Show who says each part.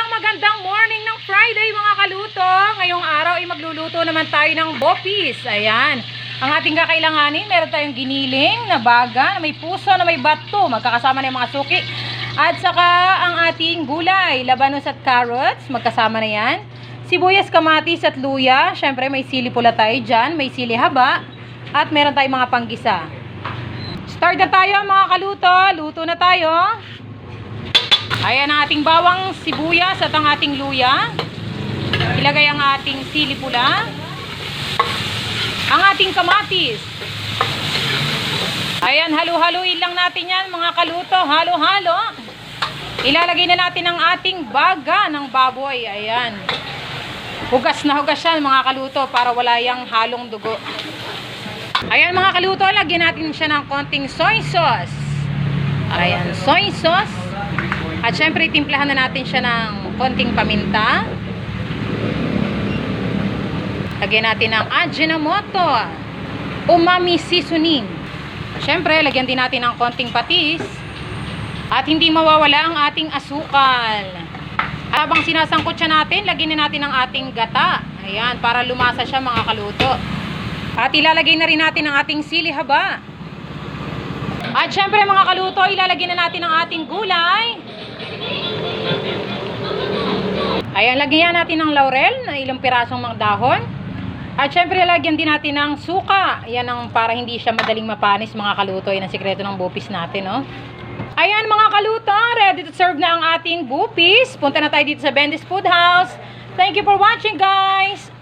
Speaker 1: magandang morning ng Friday mga kaluto. Ngayong araw ay magluluto naman tayo ng bopis. Ayan. Ang ating kakailanganin, meron tayong giniling na baga, na may puso, na may bato. Magkakasama na yung mga suki. At saka ang ating gulay, labanos at carrots. Magkasama na yan. Sibuyas, kamatis at luya. Syempre may sili pula tayo dyan. May sili haba. At meron tayong mga panggisa. Start na tayo mga kaluto. Luto na tayo. Ayan ang ating bawang sibuyas at ang ating luya. Ilagay ang ating sili pula. Ang ating kamatis. Ayan, halu-haluin lang natin yan mga kaluto. Halo-halo. Ilalagay na natin ang ating baga ng baboy. Ayan. Hugas na hugas yan mga kaluto para wala yung halong dugo. Ayan mga kaluto, lagyan natin siya ng konting soy sauce. Ayan, soy sauce. At syempre, timplahan na natin siya ng konting paminta. Lagyan natin ng Ajinomoto. Umami seasoning. Syempre, lagyan din natin ng konting patis. At hindi mawawala ang ating asukal. Habang sinasangkot siya natin, lagyan na natin ang ating gata. Ayan, para lumasa siya mga kaluto. At ilalagay na rin natin ang ating sili haba. At syempre mga kaluto, ilalagay na natin ang ating gulay. Ayan, lagyan natin ng laurel na ilang pirasong mga dahon. At syempre, lagyan din natin ng suka. Ayan ang para hindi siya madaling mapanis mga kaluto. Yan ang sikreto ng bupis natin, no? Ayan mga kaluto, ready to serve na ang ating bupis. Punta na tayo dito sa Bendy's Food House. Thank you for watching, guys!